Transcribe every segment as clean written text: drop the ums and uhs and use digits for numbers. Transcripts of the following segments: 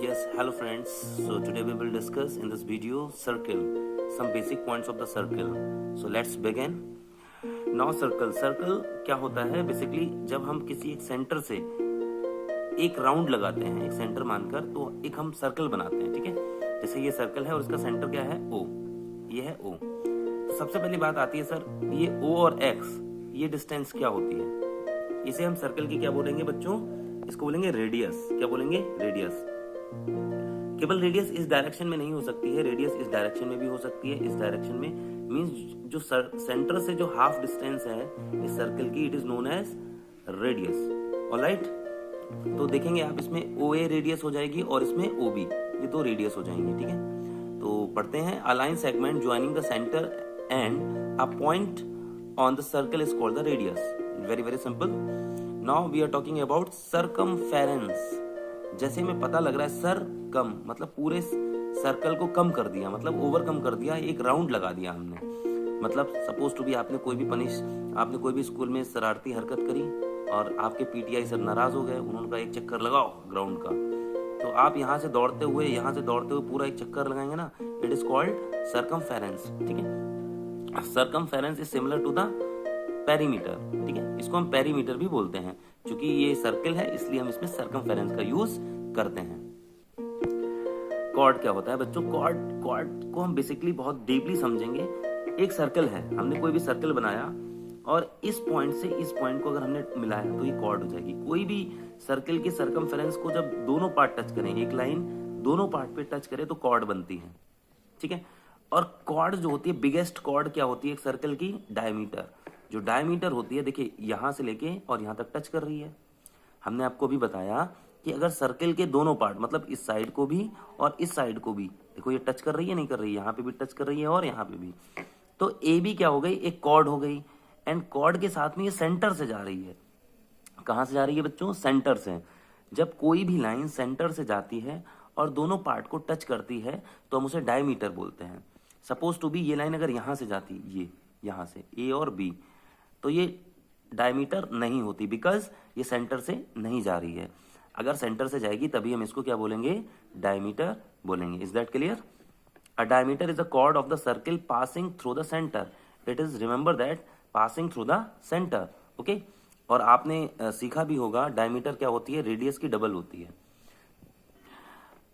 Yes, hello friends. So today we will discuss in this video circle, some basic points of the circle. So let's begin. Now circle क्या होता है? Basically जब हम किसी एक centre से एक राउंड लगाते हैं, एक सेंटर मानकर, तो एक हम सर्कल बनाते हैं, ठीक है। जैसे ये सर्कल है और इसका सेंटर क्या है? O, ये है O। तो सबसे पहली बात आती है सर, ये O और X, ये डिस्टेंस क्या होती है? इसे हम सर्कल की क्या बोलेंगे बच्चों? इसको बोलेंगे रेडियस। क्या बोलेंगे? रेडियस। केवल रेडियस इस डायरेक्शन में नहीं हो सकती है, रेडियस इस डायरेक्शन में भी हो सकती है। इस डायरेक्शन में मींस जो सेंटर से जो हाफ डिस्टेंस है इस सर्कल की, it is known as radius. Alright, तो देखेंगे आप, इसमें OA रेडियस हो जाएगी और इसमें OB, ये दो रेडियस हो जाएंगे, ठीक है। तो पढ़ते हैं। A line segment joining the centre and a point on the circle is called the radius. Very very simple. Now we are talking about circumference. जैसे हमें पता लग रहा है सर कम, मतलब पूरे सर्कल को कम कर दिया, मतलब ओवरकम कर दिया, एक राउंड लगा दिया हमने। मतलब सपोज टू बी आपने कोई भी स्कूल में शरारती हरकत करी और आपके PTI सर नाराज हो गए, उन्होंने कहा एक चक्कर लगाओ ग्राउंड का। तो आप यहाँ से दौड़ते हुए पूरा एक चक्कर लगाएंगे ना, इट इज कॉल्ड सर्कमफेरेंस, ठीक है। Circumference is similar to the perimeter, ठीक है। इसको हम पेरीमीटर भी बोलते हैं, क्योंकि ये सर्कल है इसलिए हम इसमें सर्कमफेरेंस का यूज करते हैं। कॉर्ड क्या होता है बच्चों? कॉर्ड को हम बेसिकली बहुत डीपली समझेंगे। एक सर्कल है, हमने कोई भी सर्कल बनाया और इस पॉइंट से इस पॉइंट को अगर हमने मिलाया तो ये कॉर्ड हो जाएगी। कोई भी सर्कल के सर्कमफेरेंस को जब दोनों पार्ट टच करें, एक लाइन दोनों पार्ट पे टच करे तो कॉर्ड बनती है, ठीक है। और कॉर्ड जो होती है, बिगेस्ट कॉर्ड क्या होती है एक सर्कल की? डायमीटर। जो डायमीटर होती है, देखिए यहां से लेके और यहां तक टच कर रही है। हमने आपको भी बताया कि अगर सर्कल के दोनों पार्ट, मतलब इस साइड को भी और इस साइड को भी, देखो ये टच कर रही है नहीं कर रही है, यहाँ पे भी टच कर रही है और यहाँ पे भी, तो AB क्या हो गई? एक कॉर्ड हो गई। एंड कॉर्ड के साथ में ये सेंटर से जा रही है। कहां से जा रही है बच्चों? सेंटर से। जब कोई भी लाइन सेंटर से जाती है और दोनों पार्ट को टच करती है तो हम उसे डायमीटर बोलते हैं। सपोज टू बी ये लाइन अगर यहां से जाती, ये यहां से A और B, तो ये डायमीटर नहीं होती, बिकॉज ये सेंटर से नहीं जा रही है। अगर सेंटर से जाएगी तभी हम इसको क्या बोलेंगे? डायमीटर बोलेंगे। Is that clear? A diameter is a cord of the circle passing through the centre. It is, remember that, passing through the centre, okay. और आपने सीखा भी होगा डायमीटर क्या होती है? रेडियस की डबल होती है।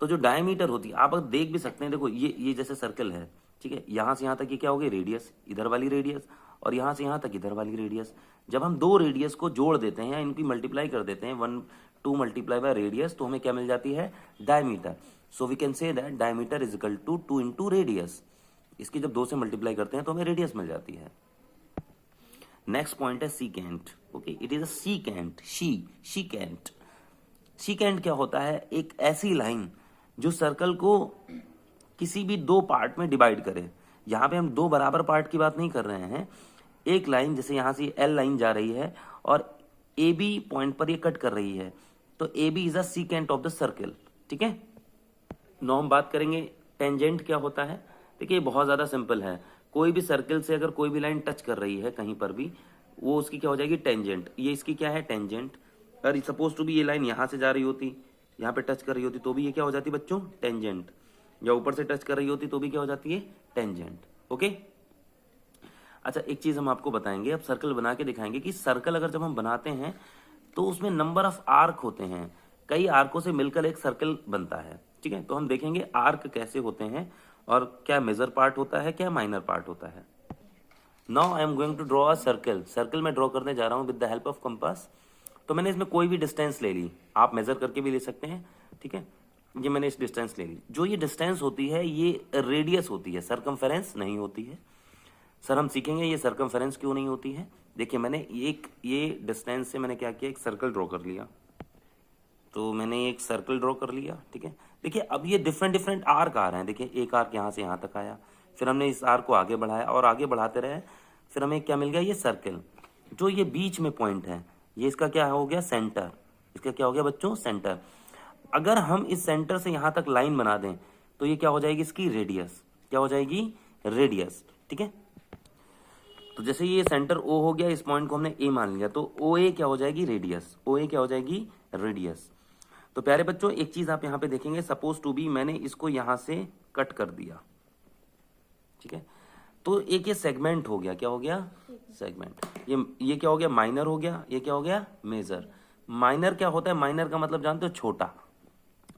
तो जो डायमीटर होती है, आप देख भी सकते हैं, देखो ये जैसे सर्कल है, ठीक है, यहां से यहां तक ये क्या हो गई? रेडियस, इधर वाली रेडियस, और यहां से यहां तक इधर वाली रेडियस। जब हम दो रेडियस को जोड़ देते हैं या इनकी मल्टीप्लाई कर देते हैं, 2 मल्टीप्लाई बाय रेडियस, तो हमें क्या मिल जाती है? Diameter. So we can say that diameter is equal to 2 into radius. इसकी जब 2 से मल्टीप्लाई करते हैं तो हमें रेडियस मिल जाती है। नेक्स्ट पॉइंट है secant, okay. It is a secant, secant. Secant क्या होता है? एक ऐसी लाइन जो सर्कल को किसी भी दो पार्ट में डिवाइड करे। यहां पे हम दो बराबर पार्ट की बात नहीं कर रहे हैं। एक लाइन, जैसे यहां से L लाइन जा रही है और AB पॉइंट पर ये कट कर रही है, तो AB is a secant of the circle, ठीक है। नाउ हम बात करेंगे टेंजेंट क्या होता है। देखिए बहुत ज्यादा सिंपल है। कोई भी सर्कल से अगर कोई भी लाइन टच कर रही है कहीं पर भी, वो उसकी क्या हो जाएगी? टेंजेंट। ये इसकी क्या है? टेंजेंट। अगर सपोज टू भी ये लाइन यहां से जा रही होती, यहाँ पे टच कर रही होती, तो भी ये क्या हो जाती बच्चों? टेंजेंट। या ऊपर से टच कर रही होती तो भी क्या हो जाती है? Tangent, okay. अच्छा, एक चीज हम आपको बताएंगे, अब सर्कल बना के दिखाएंगे कि सर्कल अगर जब हम बनाते हैं तो उसमें नंबर ऑफ आर्क होते हैं। कई आर्कों से मिलकर एक सर्कल बनता है, ठीक है। तो हम देखेंगे आर्क कैसे होते हैं और क्या मेजर पार्ट होता है, क्या माइनर पार्ट होता है। Now I am going to draw a circle. Circle में ड्रॉ करने जा रहा हूं with the help of compass. तो मैंने इसमें कोई भी डिस्टेंस ले ली, आप मेजर करके भी ले सकते हैं, ठीक है। ये मैंने इस डिस्टेंस ले ली। जो ये डिस्टेंस होती है ये रेडियस होती है, सर्कमफेरेंस नहीं होती है। सर हम सीखेंगे ये सर्कमफेरेंस क्यों नहीं होती है। देखिए मैंने ये डिस्टेंस से मैंने क्या किया? एक सर्कल ड्रॉ कर लिया। तो मैंने एक सर्कल ड्रॉ कर लिया, ठीक है। देखिए अब ये डिफरेंट आर्क आ रहे हैं। देखिए एक आर्क यहाँ से यहाँ तक आया, फिर हमने इस आर्क को आगे बढ़ाया और आगे बढ़ाते रहे, फिर हमें क्या मिल गया? ये सर्कल। जो ये बीच में पॉइंट है, ये इसका क्या हो गया? सेंटर। इसका क्या हो गया बच्चों? सेंटर। अगर हम इस सेंटर से यहां तक लाइन बना दें तो ये क्या हो जाएगी? इसकी रेडियस। क्या हो जाएगी? रेडियस, ठीक है। तो जैसे ये सेंटर O हो गया, इस पॉइंट को हमने A मान लिया, तो OA क्या हो जाएगी? रेडियस। OA क्या हो जाएगी? रेडियस। तो प्यारे बच्चों एक चीज आप यहाँ पे देखेंगे, सपोज टू बी मैंने इसको यहां से कट कर दिया, ठीक है, तो एक ये सेगमेंट हो गया, क्या हो गया, सेगमेंट। ये क्या हो गया, माइनर हो गया, ये क्या हो गया, मेजर। माइनर क्या होता है, माइनर का मतलब जानते हो, छोटा।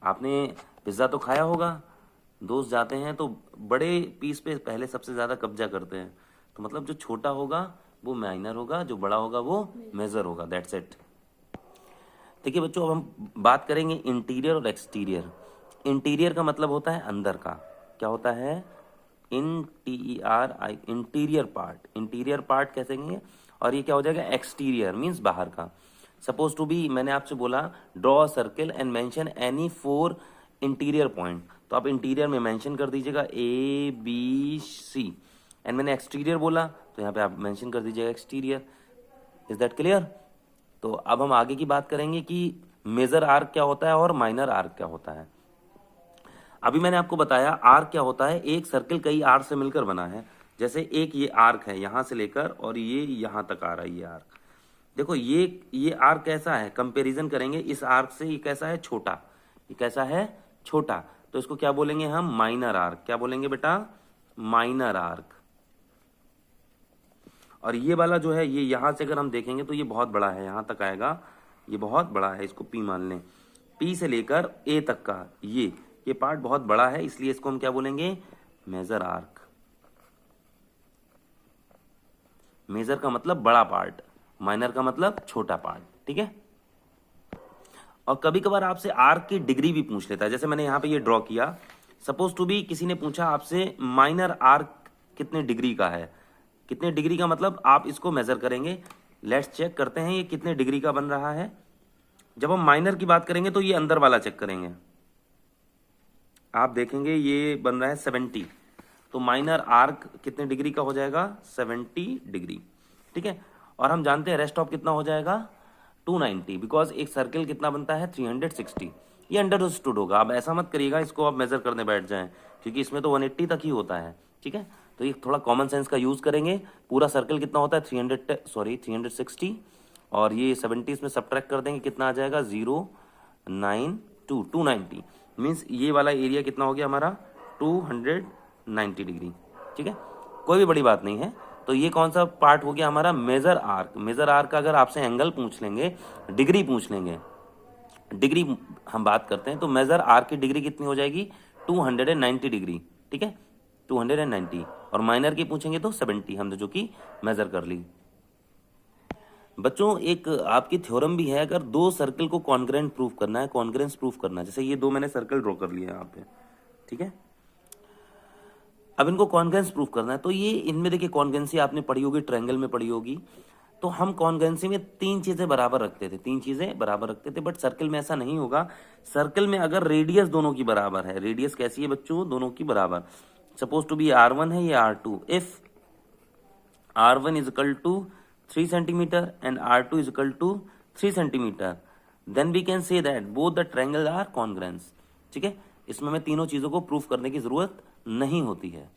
आपने पिज्जा तो खाया होगा, दोस्त जाते हैं तो बड़े पीस पे पहले सबसे ज्यादा कब्जा करते हैं, तो मतलब जो छोटा होगा वो माइनर होगा, जो बड़ा होगा वो मेजर होगा, दैट्स इट। देखिए बच्चों अब हम बात करेंगे इंटीरियर और एक्सटीरियर। इंटीरियर का मतलब होता है अंदर का, क्या होता है, इंटीरियर पार्ट, इंटीरियर पार्ट कैसे कहेंगे। और ये क्या हो जाएगा, एक्सटीरियर मींस बाहर का। सपोज टू बी मैंने आपसे बोला draw a circle and mention any 4 interior point, तो आप इंटीरियर में मेंशन कर दीजिएगा ABC, एंड मैंने एक्सटीरियर बोला तो यहाँ पे आप मेंशन कर दीजिएगा एक्सटीरियर। Is that clear. तो अब हम आगे की बात करेंगे कि मेजर आर्क क्या होता है और माइनर आर्क क्या होता है। अभी मैंने आपको बताया आर्क क्या होता है, एक सर्किल कई आर्क से मिलकर बना है। जैसे एक ये आर्क है यहां से लेकर और ये यहां तक आ रहा है, ये आर्क देखो, ये आर्क कैसा है, कंपैरिजन करेंगे इस आर्क से, ये कैसा है, छोटा, ये कैसा है, छोटा, तो इसको क्या बोलेंगे हम, माइनर आर्क। क्या बोलेंगे बेटा, माइनर आर्क। और ये वाला जो है, ये यहां से अगर हम देखेंगे तो ये बहुत बड़ा है, यहां तक आएगा, ये बहुत बड़ा है, इसको P मान लें, P से लेकर A तक का ये पार्ट बहुत बड़ा है, इसलिए इसको हम क्या बोलेंगे, मेजर आर्क। मेजर का मतलब बड़ा पार्ट, माइनर का मतलब छोटा पार्ट, ठीक है। और कभी कभार आपसे आर्क की डिग्री भी पूछ लेता है, जैसे मैंने यहाँ पे ये ड्रॉ किया, सपोज टू बी किसी ने पूछा आपसे माइनर आर्क कितने डिग्री का है। कितने डिग्री का मतलब आप इसको मेजर करेंगे, लेट्स चेक करते हैं ये कितने डिग्री का बन रहा है। जब हम माइनर की बात करेंगे तो ये अंदर वाला चेक करेंगे, आप देखेंगे ये बन रहा है 70, तो माइनर आर्क कितने डिग्री का हो जाएगा, 70 डिग्री, ठीक है। और हम जानते हैं रेस्ट ऑफ कितना हो जाएगा, 290, बिकॉज एक सर्किल कितना बनता है, 360। ये अंडरस्टूड होगा, अब ऐसा मत करिएगा इसको आप मेजर करने बैठ जाएं, क्योंकि इसमें तो 180 तक ही होता है, ठीक है। तो ये थोड़ा कॉमन सेंस का यूज करेंगे। पूरा सर्किल कितना होता है, 360, और ये 70 इसमें सब्ट्रैक्ट कर देंगे, कितना आ जाएगा, 290, मीन्स ये वाला एरिया कितना हो गया हमारा, 290 डिग्री, ठीक है। कोई भी बड़ी बात नहीं है। तो ये कौन सा पार्ट हो गया हमारा, मेजर आर्क। मेजर आर्क का अगर आपसे एंगल पूछ लेंगे, डिग्री पूछ लेंगे, डिग्री हम बात करते हैं, तो मेजर आर्क की डिग्री कितनी हो जाएगी, 290 डिग्री, ठीक है, 290। और माइनर की पूछेंगे तो 70, हमने जो कि मेजर कर ली। बच्चों एक आपकी थ्योरम भी है, अगर दो सर्कल को कॉन्ग्रेंट प्रूफ करना है, कॉन्ग्रेंस प्रूफ करना है, जैसे ये दो मैंने सर्कल ड्रॉ कर लिए यहाँ पे, ठीक है। अब इनको कॉन्ग्रेंस प्रूफ करना है, तो ये इनमें देखिए कॉन्ग्रेंसी आपने पढ़ी होगी, ट्रायंगल में पढ़ी होगी, तो हम कॉन्ग्रेंसी में 3 चीजें बराबर रखते थे, 3 चीजें बराबर रखते थे, बट सर्कल में ऐसा नहीं होगा। सर्कल में अगर रेडियस दोनों की बराबर है, रेडियस कैसी है बच्चों, दोनों की बराबर, सपोज टू बी R1 है, ये R2, if R1 is equal to 3 centimetre and R2 is equal to 3 centimetre, then we can say that both the triangle are congruence, ठीक है। इसमें हमें तीनों चीजों को प्रूफ करने की जरूरत नहीं होती है।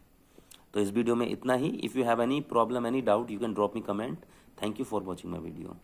तो इस वीडियो में इतना ही। If you have any problem, any doubt, you can drop me comment. Thank you for watching my video.